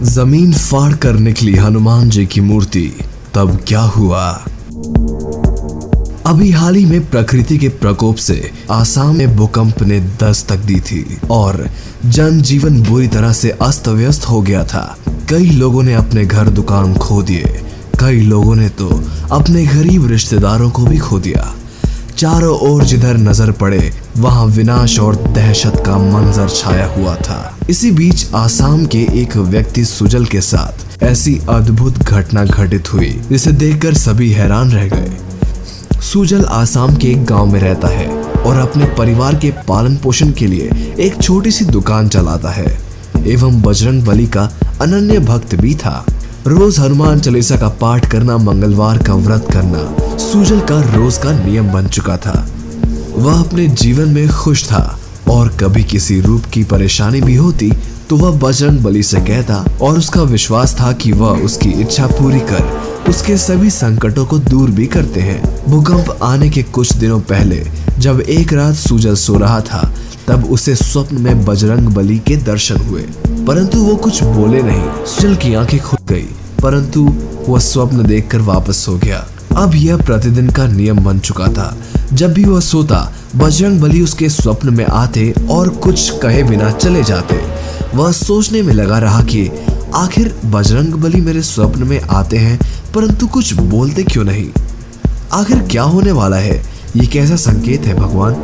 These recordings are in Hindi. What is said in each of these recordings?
जमीन फाड़ कर निकली हनुमान जी की मूर्ति, तब क्या हुआ? अभी हाल ही में प्रकृति के प्रकोप से आसाम में भूकंप ने दस्तक दी थी और जनजीवन बुरी तरह से अस्त व्यस्त हो गया था। कई लोगों ने अपने घर दुकान खो दिए, कई लोगों ने तो अपने गरीब रिश्तेदारों को भी खो दिया। चारों ओर जिधर नजर पड़े वहां विनाश और दहशत का मंजर छाया हुआ था। इसी बीच आसाम के एक व्यक्ति सुजल के साथ ऐसी अद्भुत घटना घटित हुई जिसे देखकर सभी हैरान रह गए। सुजल आसाम के एक गांव में रहता है और अपने परिवार के पालन पोषण के लिए एक छोटी सी दुकान चलाता है एवं बजरंग बली का अनन्य भक्त भी था। रोज हनुमान चालीसा का पाठ करना, मंगलवार का व्रत करना सुजल का रोज का नियम बन चुका था। वह अपने जीवन में खुश था और कभी किसी रूप की परेशानी भी होती तो वह बजरंग बली से कहता और उसका विश्वास था कि वह उसकी इच्छा पूरी कर उसके सभी संकटों को दूर भी करते हैं। भूकंप आने के कुछ दिनों पहले जब एक रात सुजल सो रहा था तब उसे स्वप्न में बजरंग बली के दर्शन हुए, परंतु वो कुछ बोले नहीं। सुजल की आंखें खुल गई परंतु वह स्वप्न देखकर वापस सो गया। अब यह प्रतिदिन का नियम बन चुका था। जब भी वह सोता बजरंग बली उसके स्वप्न में आते और कुछ कहे बिना चले जाते। वह सोचने में लगा रहा कि आखिर बजरंग बली मेरे स्वप्न में आते हैं परंतु कुछ बोलते क्यों नहीं? आखिर क्या होने वाला है? ये कैसा संकेत है भगवान?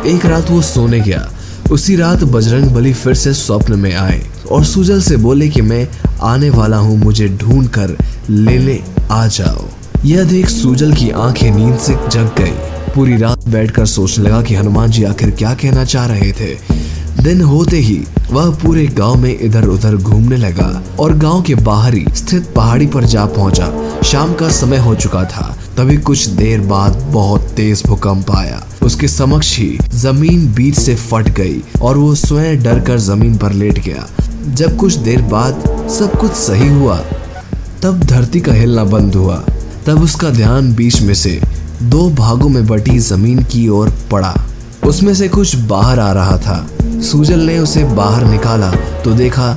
एक रात वो सोने गया। उसी रात बजरंग बली फिर से स्वप्न में आए और सुजल से बोले कि मैं आने वाला हूँ, मुझे ढूंढ कर लेने आ जाओ। यह देख सुजल की आंखें नींद से जग गई। पूरी रात बैठकर सोचने लगा कि हनुमान जी आखिर क्या कहना चाह रहे थे। दिन होते ही वह पूरे गांव में इधर उधर घूमने लगा और गांव के बाहरी स्थित पहाड़ी पर जा पहुंचा। शाम का समय हो चुका था। तभी कुछ देर बाद बहुत तेज भूकंप आया। उसके समक्ष ही जमीन बीच से फट गई और वो स्वयं डर कर जमीन पर लेट गया। जब कुछ देर बाद सब कुछ सही हुआ तब धरती का हिलना बंद हुआ। तब उसका ध्यान बीच में से दो भागों में बटी जमीन की ओर पड़ा। उसमें से कुछ बाहर आ रहा था। सुजल ने उसे बाहर निकाला तो देखा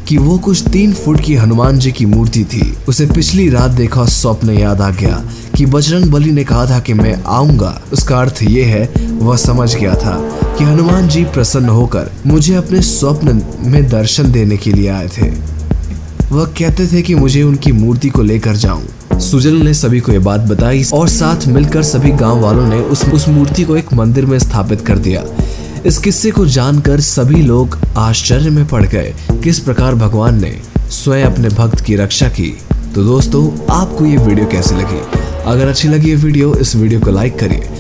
कि वो कुछ 3 फुट की हनुमान जी की मूर्ति थी। उसे पिछली रात देखा स्वप्न याद आ गया कि बजरंग बली ने कहा था कि मैं आऊंगा। उसका अर्थ ये है वह समझ गया था कि हनुमान जी प्रसन्न होकर मुझे अपने स्वप्न में दर्शन देने के लिए आए थे। वह कहते थे कि मुझे उनकी मूर्ति को लेकर जाऊं। सुजल ने सभी को ये बात बताई और साथ मिलकर सभी गांव वालों ने उस मूर्ति को एक मंदिर में स्थापित कर दिया। इस किस्से को जानकर सभी लोग आश्चर्य में पड़ गए किस प्रकार भगवान ने स्वयं अपने भक्त की रक्षा की। तो दोस्तों, आपको ये वीडियो कैसी लगी? अगर अच्छी लगी ये वीडियो, इस वीडियो को लाइक करिए